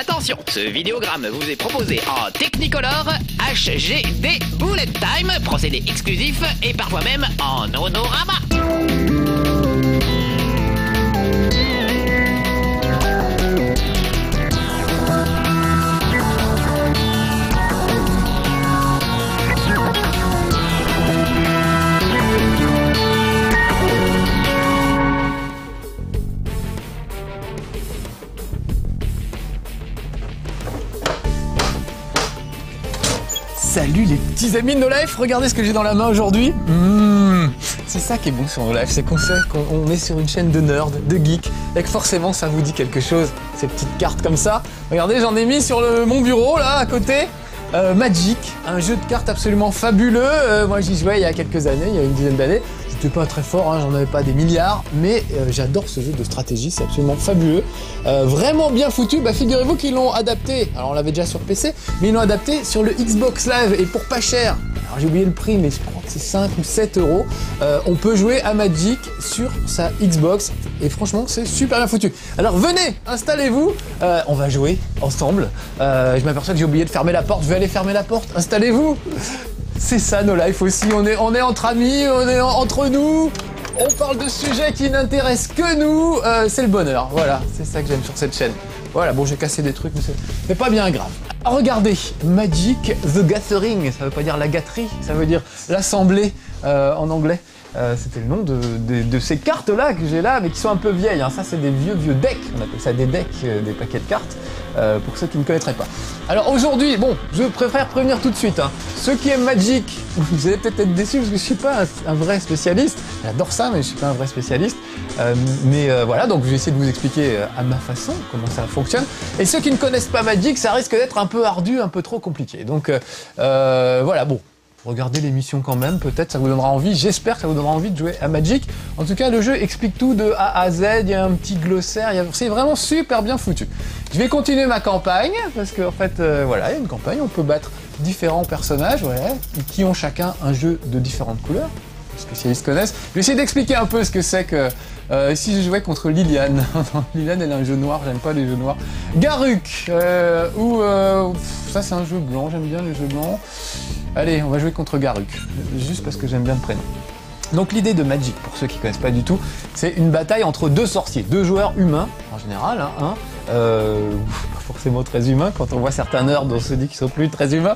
Attention, ce vidéogramme vous est proposé en Technicolor, HGD Bullet Time, procédé exclusif et parfois même en onorama. Salut les petits amis de No Life, regardez ce que j'ai dans la main aujourd'hui. C'est ça qui est bon sur No Life, c'est qu'on sait qu'on est sur une chaîne de nerd, de geek, et que forcément ça vous dit quelque chose, ces petites cartes comme ça. Regardez, j'en ai mis sur mon bureau là à côté. Magic, un jeu de cartes absolument fabuleux. Moi j'y jouais il y a quelques années, il y a une dizaine d'années. J'étais pas très fort, hein, j'en avais pas des milliards, mais j'adore ce jeu de stratégie, c'est absolument fabuleux. Vraiment bien foutu, bah figurez-vous qu'ils l'ont adapté, alors on l'avait déjà sur PC, mais ils l'ont adapté sur le Xbox Live, et pour pas cher. Alors j'ai oublié le prix, mais je crois que c'est 5 ou 7 euros. On peut jouer à Magic sur sa Xbox, et franchement c'est super bien foutu. Alors venez, installez-vous, on va jouer ensemble. Je m'aperçois que j'ai oublié de fermer la porte, je vais aller fermer la porte, installez-vous. C'est ça No Life aussi, on est entre amis, on est entre nous, on parle de sujets qui n'intéressent que nous, c'est le bonheur, voilà, c'est ça que j'aime sur cette chaîne. Voilà, bon j'ai cassé des trucs, mais c'est pas bien grave. Alors, regardez, Magic the Gathering, ça veut pas dire la gâterie, ça veut dire l'assemblée en anglais. C'était le nom de ces cartes-là que j'ai là, mais qui sont un peu vieilles. Hein. Ça, c'est des vieux decks. On appelle ça des decks, des paquets de cartes, pour ceux qui ne connaîtraient pas. Alors aujourd'hui, bon, je préfère prévenir tout de suite. Hein. Ceux qui aiment Magic, vous allez peut-être être déçus parce que je suis pas un vrai spécialiste. J'adore ça, mais je suis pas un vrai spécialiste. Voilà, donc je vais essayer de vous expliquer à ma façon comment ça fonctionne. Et ceux qui ne connaissent pas Magic, ça risque d'être un peu ardu, un peu trop compliqué. Donc voilà, bon. Regardez l'émission quand même, peut-être ça vous donnera envie, j'espère que ça vous donnera envie de jouer à Magic. En tout cas, le jeu explique tout de A à Z, il y a un petit glossaire, c'est vraiment super bien foutu. Je vais continuer ma campagne, parce qu'en fait, voilà, il y a une campagne, on peut battre différents personnages, voilà, qui ont chacun un jeu de différentes couleurs. Les spécialistes connaissent. Je vais essayer d'expliquer un peu ce que c'est que si je jouais contre Liliane. Liliane, elle a un jeu noir, j'aime pas les jeux noirs. Garuk, ça c'est un jeu blanc, j'aime bien les jeux blancs. Allez, on va jouer contre Garuk, juste parce que j'aime bien le prénom. Donc l'idée de Magic, pour ceux qui ne connaissent pas du tout, c'est une bataille entre deux sorciers, deux joueurs humains, en général, hein, pas forcément très humains, quand on voit certains nerds, on se dit qu'ils sont plus très humains.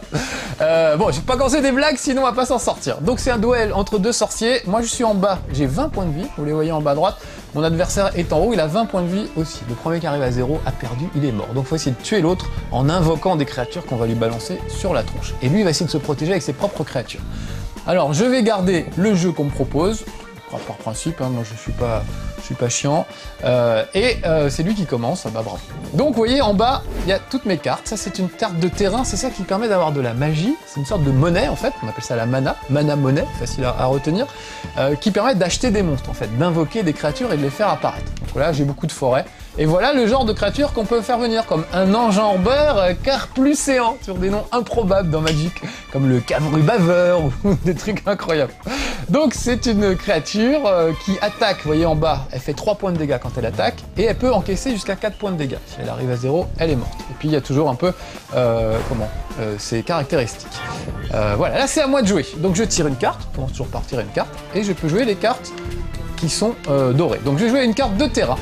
Bon, je vais pas commencer des blagues, sinon on va pas s'en sortir. Donc c'est un duel entre deux sorciers, moi je suis en bas, j'ai 20 points de vie, vous les voyez en bas à droite, mon adversaire est en haut, il a 20 points de vie aussi. Le premier qui arrive à 0 a perdu, il est mort. Donc il faut essayer de tuer l'autre en invoquant des créatures qu'on va lui balancer sur la tronche. Et lui il va essayer de se protéger avec ses propres créatures. Alors je vais garder le jeu qu'on me propose, par principe, hein, moi je suis pas chiant, c'est lui qui commence, bah bravo. Donc vous voyez en bas, il y a toutes mes cartes, ça c'est une carte de terrain, c'est ça qui permet d'avoir de la magie, c'est une sorte de monnaie en fait, on appelle ça la mana monnaie, facile à retenir, qui permet d'acheter des monstres en fait, d'invoquer des créatures et de les faire apparaître. Donc là j'ai beaucoup de forêts, et voilà le genre de créatures qu'on peut faire venir, comme un enjambeur carplucéant, sur des noms improbables dans Magic, comme le cavru baveur, ou des trucs incroyables. Donc c'est une créature qui attaque, vous voyez en bas, elle fait 3 points de dégâts quand elle attaque, et elle peut encaisser jusqu'à 4 points de dégâts. Si elle arrive à 0, elle est morte. Et puis il y a toujours un peu, ses caractéristiques. Voilà, là c'est à moi de jouer. Donc je tire une carte, on commence toujours par tirer une carte, et je peux jouer les cartes qui sont dorées. Donc je vais jouer une carte de terrain.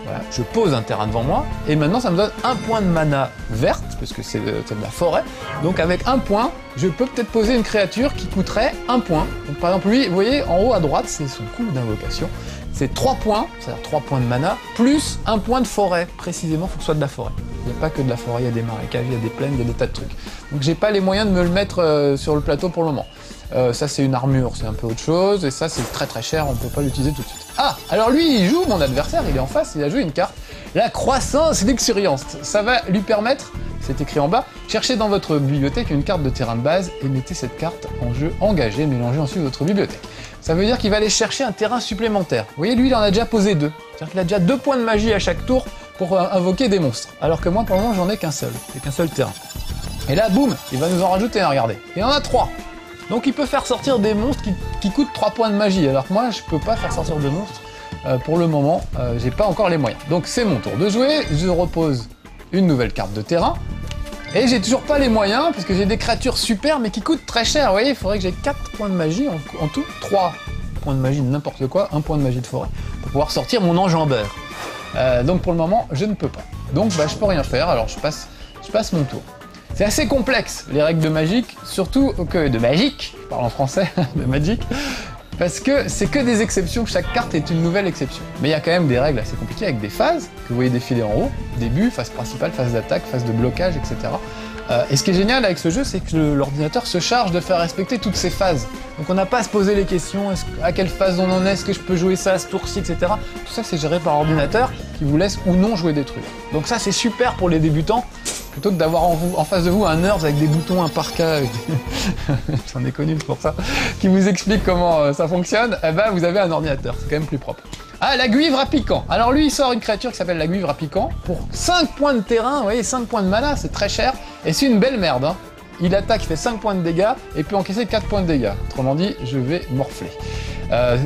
Voilà, je pose un terrain devant moi, et maintenant ça me donne un point de mana verte, parce que c'est de la forêt. Donc avec un point, je peux peut-être poser une créature qui coûterait un point. Donc par exemple lui, vous voyez, en haut à droite, c'est son coût d'invocation. C'est 3 points, c'est-à-dire 3 points de mana, plus un point de forêt, précisément, il faut que ce soit de la forêt. Il n'y a pas que de la forêt, il y a des marécages, il y a des plaines, il y a des tas de trucs. Donc j'ai pas les moyens de me le mettre sur le plateau pour le moment. Ça c'est une armure, c'est un peu autre chose, et ça c'est très très cher, on peut pas l'utiliser tout de suite. Ah, alors lui il joue, mon adversaire, il est en face, il a joué une carte, la croissance luxuriante. Ça va lui permettre, c'est écrit en bas, cherchez dans votre bibliothèque une carte de terrain de base et mettez cette carte en jeu engagé, mélangez ensuite votre bibliothèque. Ça veut dire qu'il va aller chercher un terrain supplémentaire. Vous voyez, lui il en a déjà posé 2, c'est-à-dire qu'il a déjà 2 points de magie à chaque tour pour invoquer des monstres, alors que moi pour le moment j'en ai qu'un seul, c'est qu'un seul terrain. Et là, boum, il va nous en rajouter un, regardez, il en a 3. Donc il peut faire sortir des monstres qui coûtent 3 points de magie, alors que moi je peux pas faire sortir de monstres pour le moment, j'ai pas encore les moyens. Donc c'est mon tour de jouer, je repose une nouvelle carte de terrain. Et j'ai toujours pas les moyens, parce que j'ai des créatures super, mais qui coûtent très cher. Vous voyez, il faudrait que j'ai 4 points de magie en tout, 3 points de magie de n'importe quoi, 1 point de magie de forêt, pour pouvoir sortir mon enjambeur. Donc pour le moment, je ne peux pas. Donc bah, je peux rien faire, alors je passe mon tour. C'est assez complexe, les règles de Magic, surtout que de Magic, je parle en français, de Magic, parce que c'est que des exceptions, chaque carte est une nouvelle exception. Mais il y a quand même des règles assez compliquées avec des phases, que vous voyez défiler en haut, début, phase principale, phase d'attaque, phase de blocage, etc. Et ce qui est génial avec ce jeu, c'est que l'ordinateur se charge de faire respecter toutes ces phases. Donc on n'a pas à se poser les questions, à quelle phase on en est, est-ce que je peux jouer ça à ce tour-ci, etc. Tout ça c'est géré par ordinateur qui vous laisse ou non jouer des trucs. Donc ça c'est super pour les débutants, plutôt que d'avoir en face de vous un nerd avec des boutons, un parka, j'en ai connu pour ça, qui vous explique comment ça fonctionne, eh ben vous avez un ordinateur, c'est quand même plus propre. Ah, la guivre à piquant. Alors lui, il sort une créature qui s'appelle la guivre à piquant pour 5 points de terrain, vous voyez, 5 points de mana, c'est très cher, et c'est une belle merde, hein. Il attaque, il fait 5 points de dégâts, et peut encaisser 4 points de dégâts. Autrement dit, je vais morfler.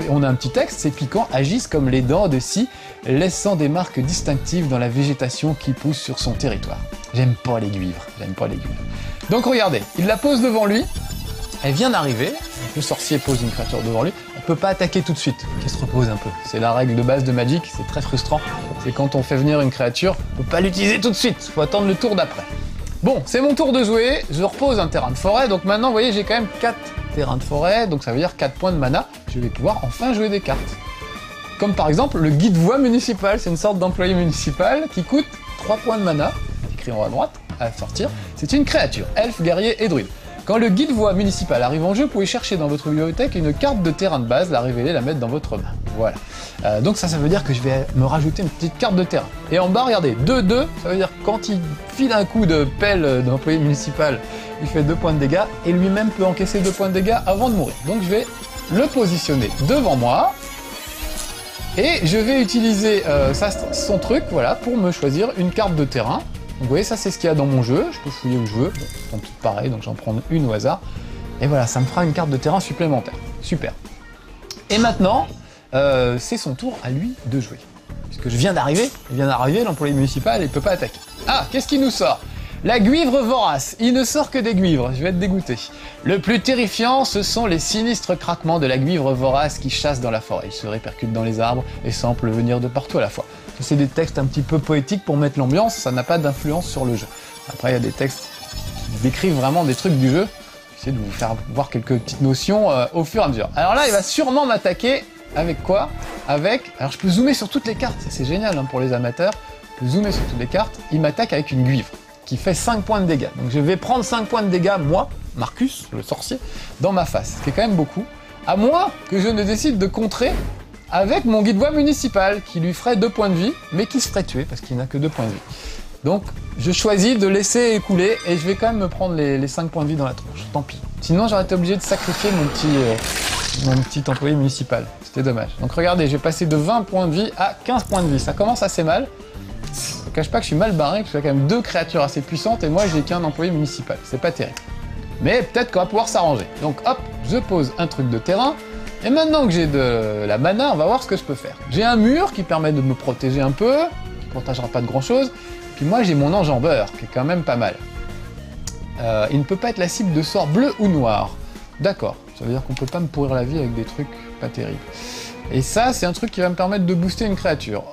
On a un petit texte, ces piquants agissent comme les dents de scie, laissant des marques distinctives dans la végétation qui pousse sur son territoire. J'aime pas les guivres, j'aime pas les guivres. Donc regardez, il la pose devant lui, elle vient d'arriver, le sorcier pose une créature devant lui, elle peut pas attaquer tout de suite, qu'elle se repose un peu. C'est la règle de base de Magic, c'est très frustrant. C'est quand on fait venir une créature, on peut pas l'utiliser tout de suite, faut attendre le tour d'après. Bon, c'est mon tour de jouer, je repose un terrain de forêt, donc maintenant, vous voyez, j'ai quand même 4 terrains de forêt, donc ça veut dire 4 points de mana, je vais pouvoir enfin jouer des cartes. Comme par exemple le guide-voix municipal, c'est une sorte d'employé municipal qui coûte 3 points de mana, écrit en haut à droite, à sortir. C'est une créature, elfe, guerrier et druide. Quand le guide-voix municipal arrive en jeu, vous pouvez chercher dans votre bibliothèque une carte de terrain de base, la révéler, la mettre dans votre main. Voilà. Donc ça veut dire que je vais me rajouter une petite carte de terrain. Et en bas, regardez, 2-2, ça veut dire que quand il file un coup de pelle d'employé municipal, il fait 2 points de dégâts, et lui-même peut encaisser 2 points de dégâts avant de mourir. Donc je vais le positionner devant moi, et je vais utiliser son truc, voilà, pour me choisir une carte de terrain. Donc vous voyez, ça c'est ce qu'il y a dans mon jeu, je peux fouiller où je veux, bon, tout pareil, donc j'en prends une au hasard. Et voilà, ça me fera une carte de terrain supplémentaire. Super. Et maintenant, c'est son tour à lui de jouer. Puisque je viens d'arriver, l'employé municipal, il ne peut pas attaquer. Ah, qu'est-ce qu'il nous sort? La guivre vorace, il ne sort que des guivres, je vais être dégoûté. Le plus terrifiant, ce sont les sinistres craquements de la guivre vorace qui chasse dans la forêt. Il se répercute dans les arbres et semble venir de partout à la fois. C'est des textes un petit peu poétiques pour mettre l'ambiance, ça n'a pas d'influence sur le jeu. Après, il y a des textes qui décrivent vraiment des trucs du jeu. J'essaie de vous faire voir quelques petites notions au fur et à mesure. Alors là, il va sûrement m'attaquer avec quoi? Alors je peux zoomer sur toutes les cartes, c'est génial hein, pour les amateurs. Je peux zoomer sur toutes les cartes. Il m'attaque avec une guivre qui fait 5 points de dégâts. Donc je vais prendre 5 points de dégâts, moi, Marcus, le sorcier, dans ma face. Ce qui est quand même beaucoup. À moins que je ne décide de contrer avec mon guide-voix municipal, qui lui ferait 2 points de vie, mais qui se ferait tuer, parce qu'il n'a que 2 points de vie. Donc, je choisis de laisser écouler, et je vais quand même me prendre les 5 points de vie dans la tronche, tant pis. Sinon, j'aurais été obligé de sacrifier mon petit employé municipal. C'était dommage. Donc regardez, j'ai passé de 20 points de vie à 15 points de vie. Ça commence assez mal. Je ne cache pas que je suis mal barré, que j'ai quand même 2 créatures assez puissantes, et moi, j'ai qu'un employé municipal. C'est pas terrible. Mais peut-être qu'on va pouvoir s'arranger. Donc hop, je pose un truc de terrain, et maintenant que j'ai de la mana, on va voir ce que je peux faire. J'ai un mur qui permet de me protéger un peu, qui ne protégera pas de grand chose, puis moi j'ai mon enjambeur, qui est quand même pas mal. Il ne peut pas être la cible de sorts bleus ou noirs. D'accord, ça veut dire qu'on peut pas me pourrir la vie avec des trucs pas terribles. Et ça, c'est un truc qui va me permettre de booster une créature.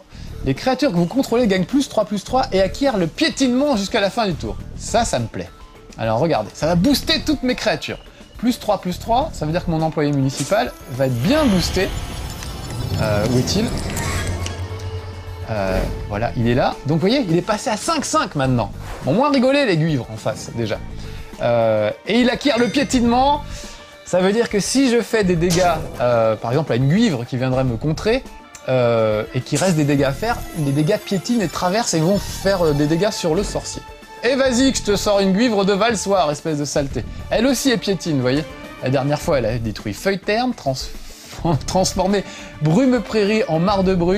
Les créatures que vous contrôlez gagnent +3/+3 et acquièrent le piétinement jusqu'à la fin du tour. Ça me plaît. Alors regardez, ça va booster toutes mes créatures. +3/+3, ça veut dire que mon employé municipal va être bien boosté. Où est-il? Voilà, il est là. Donc vous voyez, il est passé à 5-5 maintenant. Bon, moins rigoler les guivres en face, déjà. Et il acquiert le piétinement. Ça veut dire que si je fais des dégâts, par exemple à une guivre qui viendrait me contrer, et qu'il reste des dégâts à faire, les dégâts piétinent et traversent et vont faire des dégâts sur le sorcier. Et vas-y que je te sors une guivre de Valsoir, espèce de saleté. Elle aussi est piétine, vous voyez. La dernière fois, elle a détruit Feuille Terne, transformé Brume Prairie en mare de boue,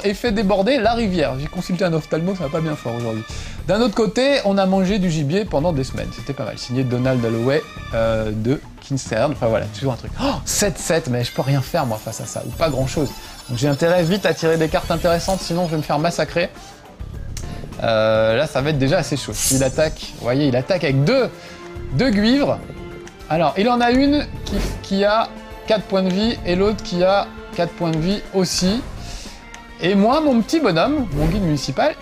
et fait déborder la rivière. J'ai consulté un ophtalmo, ça va pas bien fort aujourd'hui. D'un autre côté, on a mangé du gibier pendant des semaines. C'était pas mal. Signé Donald Holloway de Kingston. Enfin voilà, toujours un truc. Oh, 7-7, mais je peux rien faire moi face à ça, ou pas grand chose. Donc j'ai intérêt vite à tirer des cartes intéressantes, sinon je vais me faire massacrer. Là, ça va être déjà assez chaud. Il attaque, vous voyez, il attaque avec deux guivres. Alors, il en a une qui a 4 points de vie et l'autre qui a 4 points de vie aussi. Et moi, mon petit bonhomme, mon guide municipal...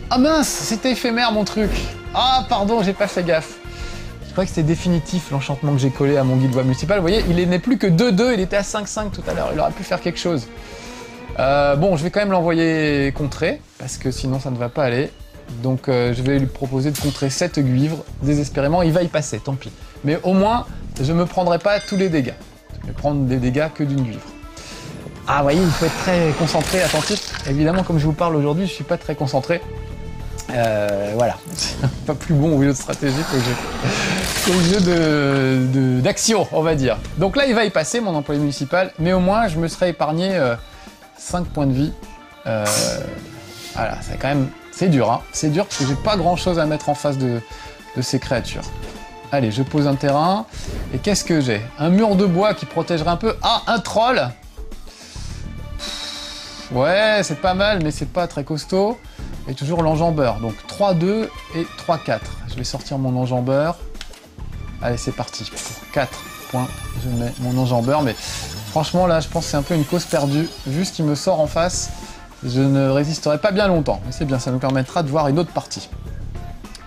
Ah mince, c'était éphémère mon truc. Ah pardon, j'ai pas fait gaffe. Je croyais que c'était définitif l'enchantement que j'ai collé à mon guide voie municipal. Vous voyez, il n'est plus que 2-2, il était à 5-5 tout à l'heure. Il aurait pu faire quelque chose. Bon, je vais quand même l'envoyer contrer, parce que sinon ça ne va pas aller. Donc je vais lui proposer de contrer 7 guivres, désespérément. Il va y passer, tant pis. Mais au moins, je ne me prendrai pas tous les dégâts. Je vais prendre des dégâts que d'une guivre. Ah, vous voyez, il faut être très concentré, attentif. Évidemment, comme je vous parle aujourd'hui, je ne suis pas très concentré. Voilà, c'est pas plus bon au jeu de stratégie qu'au jeu d'action, on va dire. Donc là, il va y passer, mon employé municipal, mais au moins, je me serais épargné 5 points de vie. Voilà, c'est quand même... C'est dur, hein. C'est dur parce que j'ai pas grand-chose à mettre en face de ces créatures. Allez, je pose un terrain. Et qu'est-ce que j'ai? Un mur de bois qui protégerait un peu. Ah, un troll! Ouais, c'est pas mal, mais c'est pas très costaud. Et toujours l'enjambeur. Donc 3-2 et 3-4. Je vais sortir mon enjambeur. Allez, c'est parti. Pour 4 points, je mets mon enjambeur. Mais franchement, là, je pense que c'est un peu une cause perdue. Vu ce qui me sort en face, je ne résisterai pas bien longtemps. Mais c'est bien, ça nous permettra de voir une autre partie.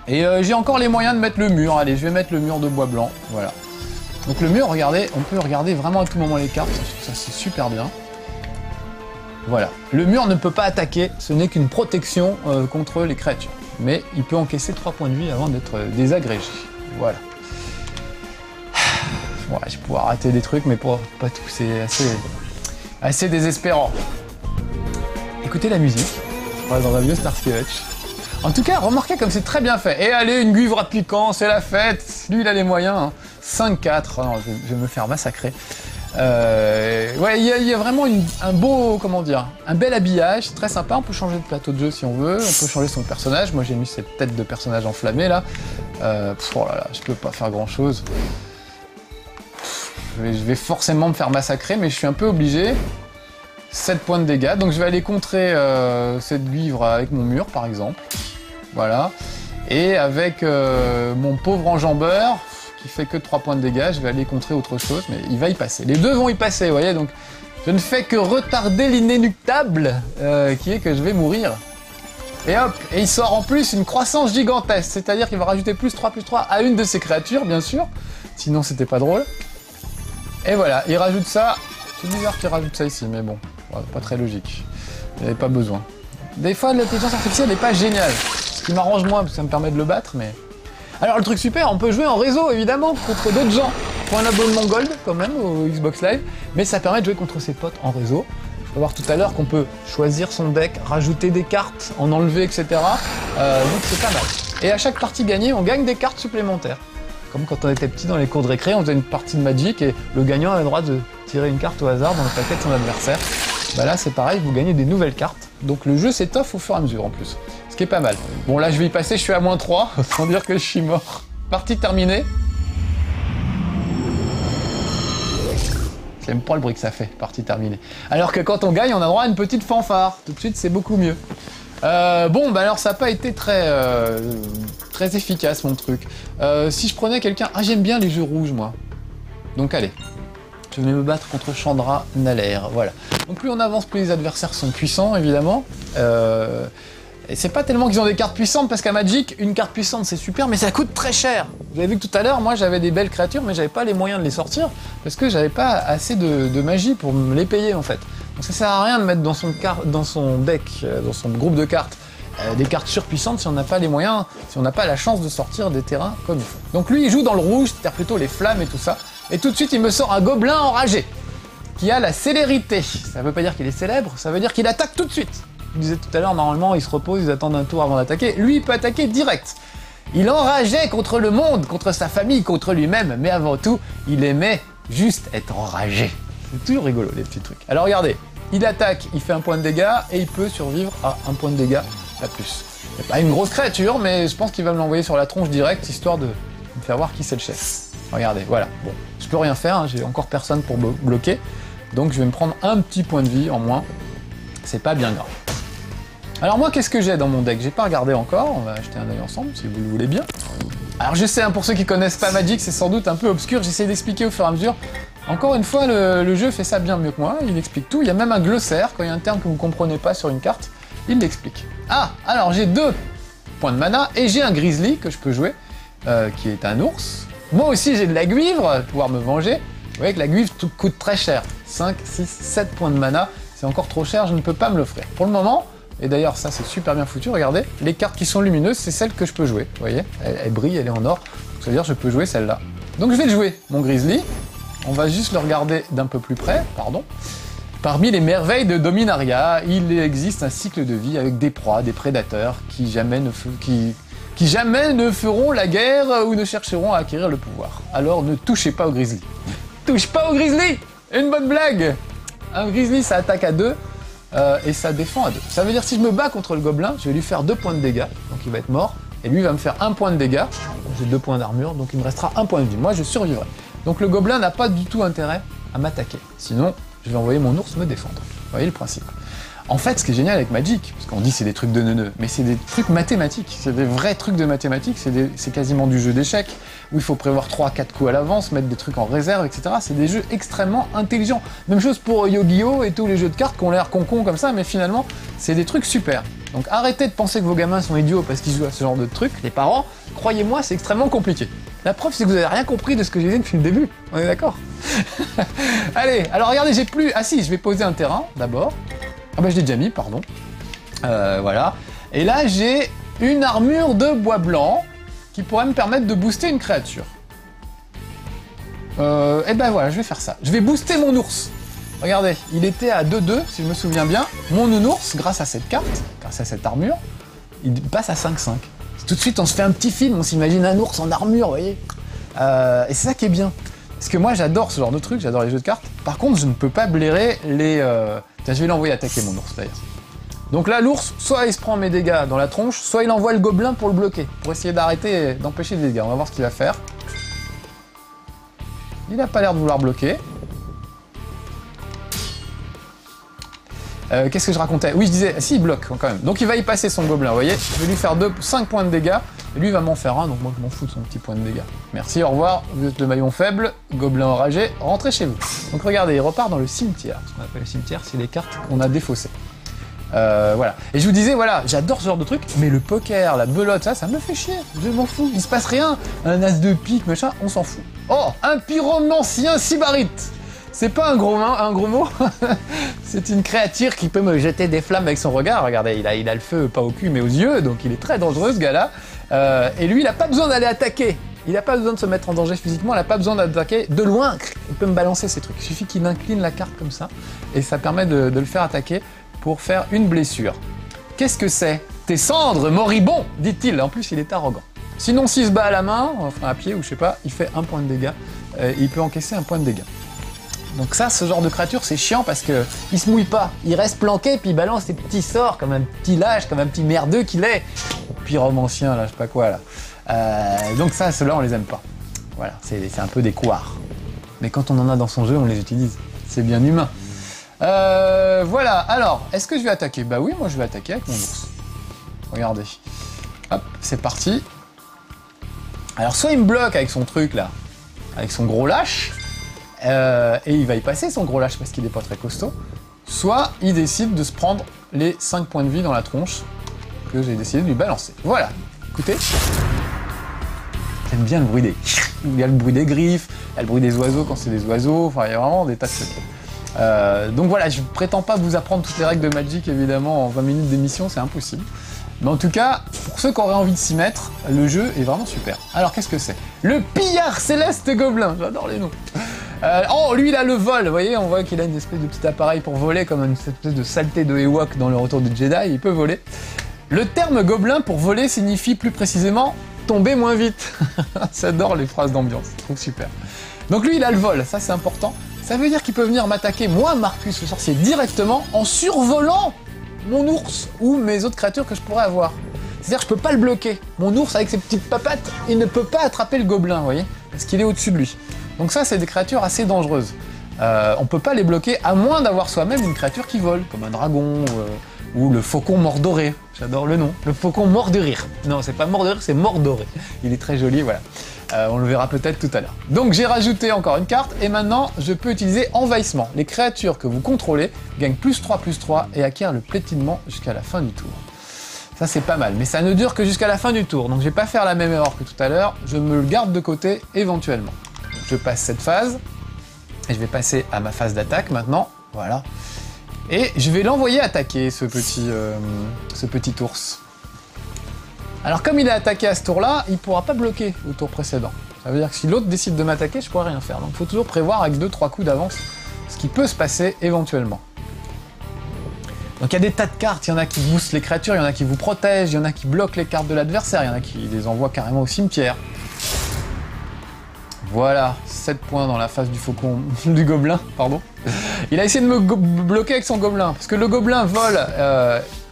Et j'ai encore les moyens de mettre le mur. Allez, je vais mettre le mur de bois blanc. Voilà. Donc le mur, regardez, on peut regarder vraiment à tout moment les cartes. Ça, c'est super bien. Voilà. Le mur ne peut pas attaquer, ce n'est qu'une protection contre les créatures. Mais il peut encaisser 3 points de vie avant d'être désagrégé. Voilà. Ouais, je vais pouvoir rater des trucs, mais pas tout. C'est assez désespérant. Écoutez la musique. On va dans un vieux Starsky Hutch. En tout cas, remarquez comme c'est très bien fait. Et allez, une guivre à piquant, c'est la fête. Lui, il a les moyens. Hein. 5-4. Oh non, je vais me faire massacrer. Ouais, il y a vraiment un beau, comment dire, un bel habillage, très sympa. On peut changer de plateau de jeu si on veut. On peut changer son personnage. Moi, j'ai mis cette tête de personnage enflammée là. Oh là là, je peux pas faire grand chose. Je vais forcément me faire massacrer, mais je suis un peu obligé. 7 points de dégâts, donc je vais aller contrer cette guivre avec mon mur par exemple. Voilà. Et avec mon pauvre enjambeur, qui fait que 3 points de dégâts, je vais aller contrer autre chose, mais il va y passer. Les deux vont y passer, vous voyez, donc je ne fais que retarder l'inéluctable, qui est que je vais mourir. Et hop, et il sort en plus une croissance gigantesque, c'est-à-dire qu'il va rajouter plus 3 à une de ses créatures, bien sûr, sinon c'était pas drôle. Et voilà, il rajoute ça, c'est bizarre qu'il rajoute ça ici, mais bon, ouais, pas très logique, il n'y avait pas besoin. Des fois, l'intelligence artificielle n'est pas géniale, ce qui m'arrange moins, parce que ça me permet de le battre, mais... Alors le truc super, on peut jouer en réseau évidemment contre d'autres gens. Pour un abonnement Gold quand même au Xbox Live, mais ça permet de jouer contre ses potes en réseau. Je vais voir tout à l'heure qu'on peut choisir son deck, rajouter des cartes, en enlever, etc. Donc c'est pas mal. Et à chaque partie gagnée, on gagne des cartes supplémentaires. Comme quand on était petit dans les cours de récré, on faisait une partie de Magic et le gagnant avait le droit de tirer une carte au hasard dans le paquet de son adversaire. Bah là c'est pareil, vous gagnez des nouvelles cartes. Donc le jeu s'étoffe au fur et à mesure en plus. Ce qui est pas mal. Bon là je vais y passer, je suis à -3, sans dire que je suis mort. Partie terminée. J'aime pas le bruit que ça fait, partie terminée. Alors que quand on gagne, on a droit à une petite fanfare. Tout de suite c'est beaucoup mieux. Bon bah alors ça n'a pas été très efficace mon truc. Si je prenais quelqu'un... Ah j'aime bien les jeux rouges moi. Donc allez. Je vais me battre contre Chandra Nalair, voilà. Donc plus on avance, plus les adversaires sont puissants, évidemment. Et c'est pas tellement qu'ils ont des cartes puissantes, parce qu'à Magic, une carte puissante c'est super, mais ça coûte très cher. Vous avez vu que tout à l'heure, moi j'avais des belles créatures, mais j'avais pas les moyens de les sortir, parce que j'avais pas assez de magie pour me les payer en fait. Donc ça sert à rien de mettre dans son deck, dans son groupe de cartes, des cartes surpuissantes si on n'a pas les moyens, si on n'a pas la chance de sortir des terrains comme il faut. Donc lui il joue dans le rouge, c'est-à-dire plutôt les flammes et tout ça. Et tout de suite, il me sort un gobelin enragé, qui a la célérité. Ça veut pas dire qu'il est célèbre, ça veut dire qu'il attaque tout de suite. Je disais tout à l'heure, normalement, ils se reposent, ils attendent un tour avant d'attaquer. Lui, il peut attaquer direct. Il enrageait contre le monde, contre sa famille, contre lui-même, mais avant tout, il aimait juste être enragé. C'est toujours rigolo, les petits trucs. Alors regardez, il attaque, il fait 1 point de dégâts, et il peut survivre à 1 point de dégâts, pas plus. C'est pas une grosse créature, mais je pense qu'il va me l'envoyer sur la tronche direct, histoire de me faire voir qui c'est le chef. Regardez, voilà. Bon, je peux rien faire, hein, j'ai encore personne pour bloquer. Donc je vais me prendre un petit point de vie en moins. C'est pas bien grave. Alors moi, qu'est-ce que j'ai dans mon deck? J'ai pas regardé encore, on va jeter un œil ensemble, si vous le voulez bien. Alors je sais, hein, pour ceux qui connaissent pas Magic, c'est sans doute un peu obscur, j'essaie d'expliquer au fur et à mesure. Encore une fois, le jeu fait ça bien mieux que moi, il explique tout. Il y a même un glossaire, quand il y a un terme que vous comprenez pas sur une carte, il l'explique. Ah, alors j'ai 2 points de mana, et j'ai un Grizzly que je peux jouer, qui est un ours. Moi aussi j'ai de la guivre, pour pouvoir me venger. Vous voyez que la guivre coûte très cher, 5, 6, 7 points de mana, c'est encore trop cher, je ne peux pas me l'offrir. Pour le moment, et d'ailleurs ça c'est super bien foutu, regardez, les cartes qui sont lumineuses, c'est celles que je peux jouer, vous voyez, elle brille, elle est en or, ça veut dire que je peux jouer celle-là. Donc je vais le jouer, mon Grizzly, on va juste le regarder d'un peu plus près, pardon. Parmi les merveilles de Dominaria, il existe un cycle de vie avec des proies, des prédateurs qui jamais ne feront la guerre ou ne chercheront à acquérir le pouvoir. Alors ne touchez pas au Grizzly. Touche pas au Grizzly! Une bonne blague! Un Grizzly ça attaque à 2, et ça défend à 2. Ça veut dire si je me bats contre le gobelin, je vais lui faire 2 points de dégâts, donc il va être mort, et lui va me faire 1 point de dégâts, j'ai 2 points d'armure, donc il me restera 1 point de vie. Moi je survivrai. Donc le gobelin n'a pas du tout intérêt à m'attaquer, sinon je vais envoyer mon ours me défendre. Vous voyez le principe. En fait, ce qui est génial avec Magic, parce qu'on dit c'est des trucs de neuneux, mais c'est des trucs mathématiques, c'est des vrais trucs de mathématiques, c'est quasiment du jeu d'échecs, où il faut prévoir 3-4 coups à l'avance, mettre des trucs en réserve, etc. C'est des jeux extrêmement intelligents. Même chose pour Yu-Gi-Oh! Et tous les jeux de cartes qui ont l'air con comme ça, mais finalement, c'est des trucs super. Donc arrêtez de penser que vos gamins sont idiots parce qu'ils jouent à ce genre de trucs. Les parents, croyez-moi, c'est extrêmement compliqué. La preuve, c'est que vous n'avez rien compris de ce que j'ai dit depuis le début. On est d'accord? Allez, alors regardez, j'ai plus... Ah si, je vais poser un terrain, d'abord. Ah bah je l'ai déjà mis, pardon. Voilà. Et là, j'ai une armure de bois blanc qui pourrait me permettre de booster une créature. Et ben voilà, je vais faire ça. Je vais booster mon ours. Regardez, il était à 2-2, si je me souviens bien. Mon nounours, grâce à cette carte, grâce à cette armure, il passe à 5-5. Tout de suite, on se fait un petit film, on s'imagine un ours en armure, vous voyez. Et c'est ça qui est bien. Parce que moi, j'adore ce genre de truc, j'adore les jeux de cartes. Par contre, je ne peux pas blairer les... Tiens, je vais l'envoyer attaquer, mon ours, d'ailleurs. Donc là, l'ours, soit il se prend mes dégâts dans la tronche, soit il envoie le gobelin pour le bloquer, pour essayer d'arrêter, d'empêcher les dégâts. On va voir ce qu'il va faire. Il n'a pas l'air de vouloir bloquer. Qu'est-ce que je racontais? Oui, je disais, si, il bloque quand même. Donc il va y passer son gobelin, vous voyez. Je vais lui faire 5 points de dégâts, et lui il va m'en faire un, donc moi je m'en fous de son petit point de dégâts. Merci, au revoir, vous êtes le maillon faible, gobelin enragé, rentrez chez vous. Donc regardez, il repart dans le cimetière. Ce qu'on appelle le cimetière, c'est les cartes qu'on a défaussées. Voilà. Et je vous disais, voilà, j'adore ce genre de truc, mais le poker, la belote, ça me fait chier. Je m'en fous, il se passe rien. Un as de pique, machin, on s'en fout. Oh, un pyromancien sybarite. C'est pas un gros mot, c'est une créature qui peut me jeter des flammes avec son regard. Regardez, il a le feu pas au cul mais aux yeux, donc il est très dangereux ce gars-là. Et lui, il a pas besoin d'aller attaquer. Il a pas besoin de se mettre en danger physiquement, il a pas besoin d'attaquer de loin. Il peut me balancer ces trucs. Il suffit qu'il incline la carte comme ça, et ça permet de le faire attaquer pour faire une blessure. Qu'est-ce que c'est? Tes cendres, moribond, dit-il. En plus, il est arrogant. Sinon, s'il se bat à la main, enfin à pied ou je sais pas, il fait 1 point de dégâts. Il peut encaisser 1 point de dégâts. Donc ça, ce genre de créature, c'est chiant parce que il se mouille pas. Il reste planqué, puis il balance ses petits sorts comme un petit lâche, comme un petit merdeux qu'il est. Pyromancien, là, je sais pas quoi, là. Donc ça, ceux-là, on les aime pas. Voilà, c'est un peu des couards. Mais quand on en a dans son jeu, on les utilise. C'est bien humain. Voilà, alors, est-ce que je vais attaquer? Bah oui, moi je vais attaquer avec mon ours. Regardez. Hop, c'est parti. Alors, soit il me bloque avec son truc, là, avec son gros lâche, et il va y passer son gros lâche parce qu'il n'est pas très costaud, soit il décide de se prendre les 5 points de vie dans la tronche que j'ai décidé de lui balancer. Voilà, écoutez. J'aime bien le bruit des... Il y a le bruit des griffes, il y a le bruit des oiseaux quand c'est des oiseaux, enfin il y a vraiment des tas de trucs. Donc voilà, je prétends pas vous apprendre toutes les règles de Magic évidemment en 20 minutes d'émission, c'est impossible. Mais en tout cas, pour ceux qui auraient envie de s'y mettre, le jeu est vraiment super. Alors qu'est-ce que c'est? Le pillard céleste gobelin, j'adore les noms. Oh, lui il a le vol, vous voyez, on voit qu'il a une espèce de petit appareil pour voler, comme une espèce de saleté de Ewok dans le Retour du Jedi, il peut voler. Le terme gobelin pour voler signifie plus précisément tomber moins vite. J'adore les phrases d'ambiance, je trouve super. Donc lui il a le vol, ça c'est important. Ça veut dire qu'il peut venir m'attaquer, moi Marcus le sorcier, directement en survolant mon ours ou mes autres créatures que je pourrais avoir. C'est-à-dire que je peux pas le bloquer. Mon ours avec ses petites papates, il ne peut pas attraper le gobelin, vous voyez, parce qu'il est au-dessus de lui. Donc ça, c'est des créatures assez dangereuses. On peut pas les bloquer à moins d'avoir soi-même une créature qui vole, comme un dragon ou le faucon mordoré. J'adore le nom, le faucon mort de rire. Non, c'est pas mort de rire, c'est mordoré. Il est très joli, voilà. On le verra peut-être tout à l'heure. Donc j'ai rajouté encore une carte et maintenant je peux utiliser envahissement. Les créatures que vous contrôlez gagnent +3/+3 et acquièrent le piétinement jusqu'à la fin du tour. Ça c'est pas mal, mais ça ne dure que jusqu'à la fin du tour. Donc je vais pas faire la même erreur que tout à l'heure, je me le garde de côté éventuellement. Donc, je passe cette phase et je vais passer à ma phase d'attaque maintenant. Voilà. Et je vais l'envoyer attaquer ce petit ours. Alors comme il est attaqué à ce tour-là, il ne pourra pas bloquer au tour précédent. Ça veut dire que si l'autre décide de m'attaquer, je ne pourrai rien faire. Donc il faut toujours prévoir avec 2-3 coups d'avance ce qui peut se passer éventuellement. Donc il y a des tas de cartes, il y en a qui boostent les créatures, il y en a qui vous protègent, il y en a qui bloquent les cartes de l'adversaire, il y en a qui les envoient carrément au cimetière. Voilà, 7 points dans la phase du faucon, du gobelin, pardon. Il a essayé de me bloquer avec son gobelin, parce que le gobelin vole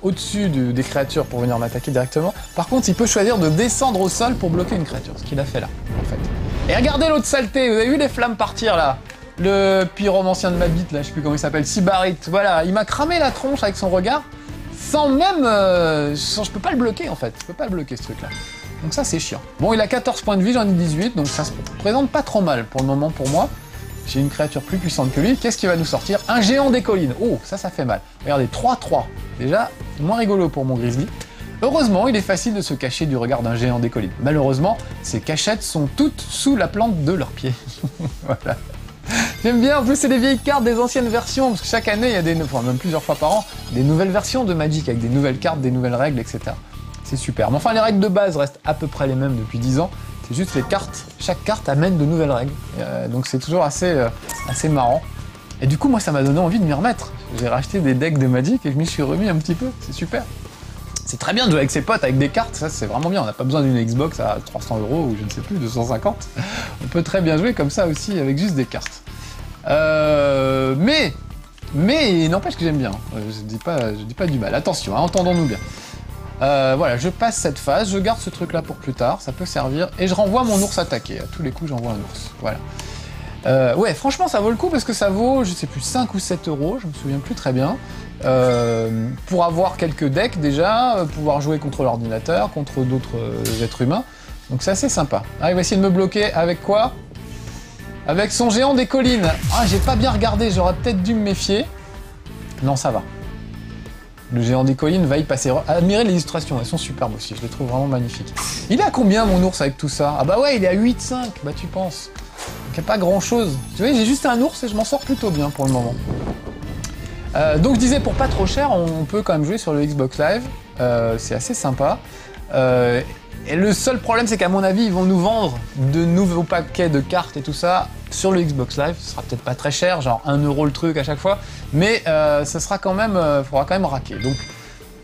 au-dessus des créatures pour venir m'attaquer directement. Par contre, il peut choisir de descendre au sol pour bloquer une créature, ce qu'il a fait là, en fait. Et regardez l'autre saleté, vous avez vu les flammes partir là? Le pyromancien de ma bite, là, je sais plus comment il s'appelle, Sybarite, voilà, il m'a cramé la tronche avec son regard, sans même... je peux pas le bloquer en fait, je peux pas le bloquer ce truc-là. Donc ça c'est chiant. Bon, il a 14 points de vie, j'en ai 18, donc ça se présente pas trop mal pour le moment pour moi. J'ai une créature plus puissante que lui, qu'est-ce qu'il va nous sortir? Un géant des collines. Oh, ça fait mal. Regardez, 3-3. Déjà, c'est moins rigolo pour mon grizzly. Heureusement, il est facile de se cacher du regard d'un géant des collines. Malheureusement, ces cachettes sont toutes sous la plante de leurs pieds. Voilà. J'aime bien, en plus c'est des vieilles cartes des anciennes versions, parce que chaque année, il y a enfin même plusieurs fois par an, des nouvelles versions de Magic avec des nouvelles cartes, des nouvelles règles, etc. C'est super. Mais enfin, les règles de base restent à peu près les mêmes depuis 10 ans. C'est juste les cartes, chaque carte amène de nouvelles règles. Donc c'est toujours assez marrant. Et du coup, moi, ça m'a donné envie de m'y remettre. J'ai racheté des decks de Magic et je m'y suis remis un petit peu. C'est super. C'est très bien de jouer avec ses potes, avec des cartes. Ça, c'est vraiment bien. On n'a pas besoin d'une Xbox à 300 € ou je ne sais plus, 250. On peut très bien jouer comme ça aussi avec juste des cartes. Mais il n'empêche que j'aime bien. Je dis pas du mal. Attention, hein, entendons-nous bien. Voilà, je passe cette phase, je garde ce truc là pour plus tard, ça peut servir, et je renvoie mon ours attaqué. À tous les coups, j'envoie un ours. Voilà. Ouais, franchement, ça vaut le coup parce que ça vaut, je sais plus, 5 ou 7 €, je me souviens plus très bien. Pour avoir quelques decks déjà, pouvoir jouer contre l'ordinateur, contre d'autres êtres humains. Donc c'est assez sympa. Ah, il va essayer de me bloquer avec quoi? Avec son géant des collines. Ah, j'ai pas bien regardé, j'aurais peut-être dû me méfier. Non, ça va. Le géant des collines va y passer. Admirez les illustrations, elles sont superbes aussi, je les trouve vraiment magnifiques. Il est à combien mon ours avec tout ça? Ah bah ouais, il est à 8,5, bah tu penses. Donc il n'y a pas grand chose. Tu vois, j'ai juste un ours et je m'en sors plutôt bien pour le moment. Donc je disais, pour pas trop cher, on peut quand même jouer sur le Xbox Live. C'est assez sympa. Et le seul problème, c'est qu'à mon avis, ils vont nous vendre de nouveaux paquets de cartes et tout ça sur le Xbox Live. Ce sera peut-être pas très cher, genre 1 € le truc à chaque fois, mais ça sera quand même, faudra quand même raquer. Donc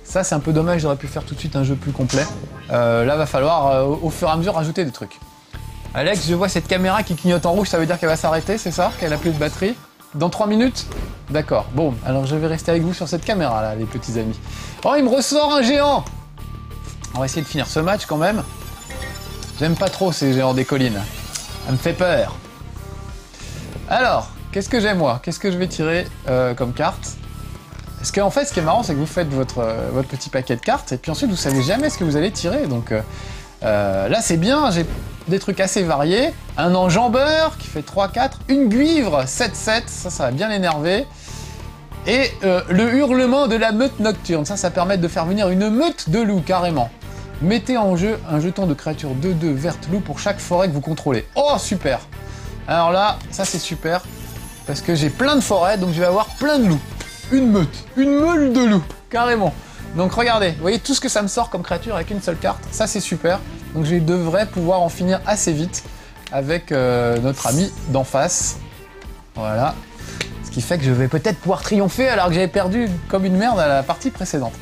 ça, c'est un peu dommage, j'aurais pu faire tout de suite un jeu plus complet. Là, va falloir au fur et à mesure rajouter des trucs. Alex, je vois cette caméra qui clignote en rouge, ça veut dire qu'elle va s'arrêter, c'est ça? Qu'elle a plus de batterie? Dans 3 minutes? D'accord. Bon, alors je vais rester avec vous sur cette caméra là, les petits amis. Oh, il me ressort un géant! On va essayer de finir ce match quand même. J'aime pas trop ces géants des collines. Ça me fait peur. Alors, qu'est-ce que j'ai moi? Qu'est-ce que je vais tirer comme carte? Parce qu'en fait, ce qui est marrant, c'est que vous faites votre petit paquet de cartes et puis ensuite vous savez jamais ce que vous allez tirer. Donc là, c'est bien. J'ai des trucs assez variés. Un enjambeur qui fait 3-4. Une guivre 7-7. Ça va bien l'énerver. Et le hurlement de la meute nocturne. Ça permet de faire venir une meute de loups, carrément. Mettez en jeu un jeton de créature 2/2 verte loup pour chaque forêt que vous contrôlez. Oh, super! Alors là, ça c'est super, parce que j'ai plein de forêts, donc je vais avoir plein de loups. Une meule de loups, carrément. Donc regardez, vous voyez tout ce que ça me sort comme créature avec une seule carte, ça c'est super. Donc je devrais pouvoir en finir assez vite avec notre ami d'en face. Voilà. Ce qui fait que je vais peut-être pouvoir triompher alors que j'avais perdu comme une merde à la partie précédente.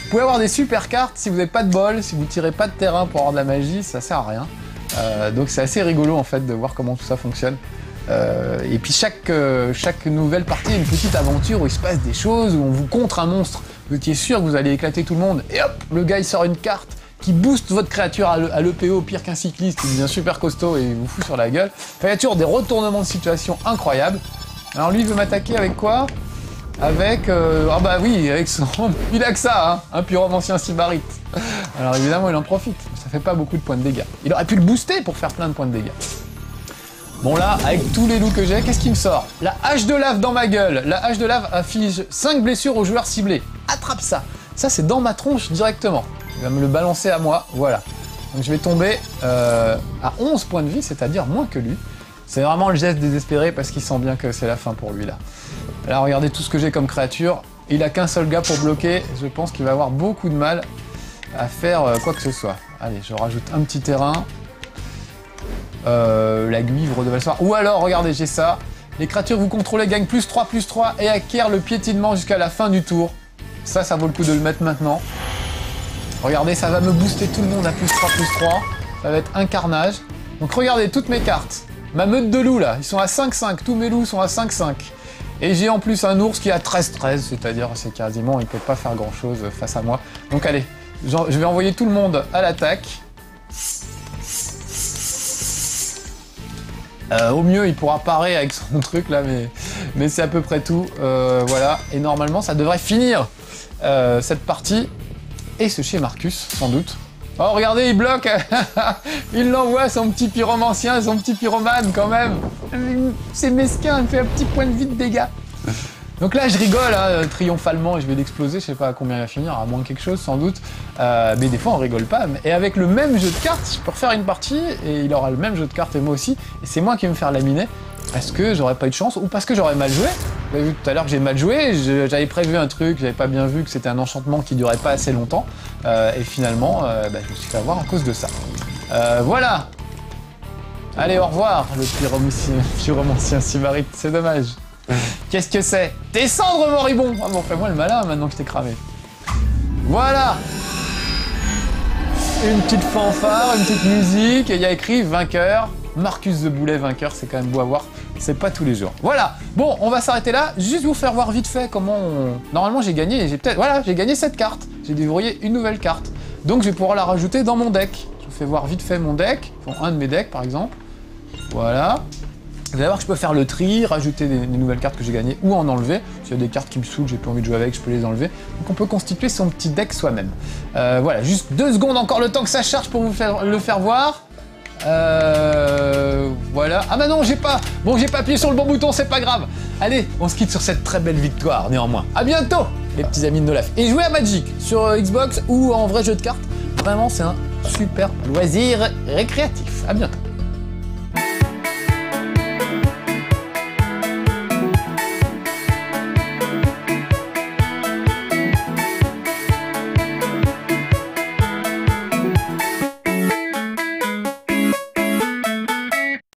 Vous pouvez avoir des super cartes si vous n'avez pas de bol, si vous tirez pas de terrain pour avoir de la magie, ça sert à rien. Donc c'est assez rigolo en fait de voir comment tout ça fonctionne. Et puis chaque nouvelle partie est une petite aventure où il se passe des choses, où on vous contre un monstre. Vous étiez sûr que vous allez éclater tout le monde, et hop, le gars il sort une carte qui booste votre créature à l'EPO pire qu'un cycliste, qui devient super costaud et il vous fout sur la gueule. Enfin, il y a toujours des retournements de situation incroyables. Alors lui il veut m'attaquer avec quoi? avec... ah bah oui, avec son... Il a que ça, hein, un pyromancien sybarite. Alors évidemment, il en profite. Ça fait pas beaucoup de points de dégâts. Il aurait pu le booster pour faire plein de points de dégâts. Bon là, avec tous les loups que j'ai, qu'est-ce qui me sort? La hache de lave dans ma gueule. La hache de lave affiche 5 blessures aux joueurs ciblés. Attrape ça. Ça, c'est dans ma tronche directement. Il va me le balancer à moi, voilà. Donc je vais tomber à 11 points de vie, c'est-à-dire moins que lui. C'est vraiment le geste désespéré parce qu'il sent bien que c'est la fin pour lui là. Là, regardez tout ce que j'ai comme créature. Il a qu'un seul gars pour bloquer. Je pense qu'il va avoir beaucoup de mal à faire quoi que ce soit. Allez, je rajoute un petit terrain. La guivre de Valsoir. Ou alors, regardez, j'ai ça. Les créatures que vous contrôlez gagnent +3/+3 et acquièrent le piétinement jusqu'à la fin du tour. Ça vaut le coup de le mettre maintenant. Regardez, ça va me booster tout le monde à +3/+3. Ça va être un carnage. Donc regardez toutes mes cartes. Ma meute de loups là, ils sont à 5-5. Tous mes loups sont à 5-5. Et j'ai en plus un ours qui est à 13-13. C'est-à-dire, c'est quasiment, il peut pas faire grand chose face à moi. Donc allez, je vais envoyer tout le monde à l'attaque. Au mieux, il pourra parer avec son truc là, mais c'est à peu près tout. Voilà, et normalement, ça devrait finir cette partie. Et ce chez Marcus, sans doute. Oh, regardez, il bloque. Il l'envoie, son petit pyromancien, son petit pyromane, quand même. C'est mesquin, il me fait un petit point de vie de dégâts. Donc là, je rigole, hein, triomphalement, et je vais l'exploser, je sais pas à combien il va finir, à moins quelque chose, sans doute. Mais des fois, on rigole pas. Et avec le même jeu de cartes, je peux refaire une partie, et il aura le même jeu de cartes, et moi aussi. Et c'est moi qui vais me faire laminer, parce que j'aurais pas eu de chance, ou parce que j'aurais mal joué. Vous avez vu tout à l'heure que j'ai mal joué, j'avais prévu un truc, j'avais pas bien vu que c'était un enchantement qui durait pas assez longtemps. Et finalement, je me suis fait avoir à cause de ça. Voilà. Allez, au revoir, le pyromancien sybarite, c'est dommage. Qu'est-ce que c'est? Tes cendres, moribond! Ah bon, fais-moi le malin maintenant que je t'ai cramé. Voilà! Une petite fanfare, une petite musique, et il y a écrit vainqueur. Marcus the Boulet vainqueur, c'est quand même beau à voir. C'est pas tous les jours. Voilà! Bon, on va s'arrêter là. Juste vous faire voir vite fait comment on... Normalement, j'ai gagné, voilà, j'ai gagné cette carte. J'ai déverrouillé une nouvelle carte. Donc, je vais pouvoir la rajouter dans mon deck. Je vous fais voir vite fait mon deck. Enfin, un de mes decks, par exemple. Voilà. Vous allez voir que je peux faire le tri, rajouter des nouvelles cartes que j'ai gagnées ou en enlever. S'il y a des cartes qui me saoulent, j'ai plus envie de jouer avec, je peux les enlever. Donc on peut constituer son petit deck soi-même. Voilà, juste 2 secondes encore le temps que ça charge pour vous le faire voir. Voilà. Ah bah non, j'ai pas appuyé sur le bon bouton, c'est pas grave. Allez, on se quitte sur cette très belle victoire néanmoins. À bientôt les petits amis de No Life. Et jouez à Magic sur Xbox ou en vrai jeu de cartes. Vraiment, c'est un super loisir récréatif. À bientôt.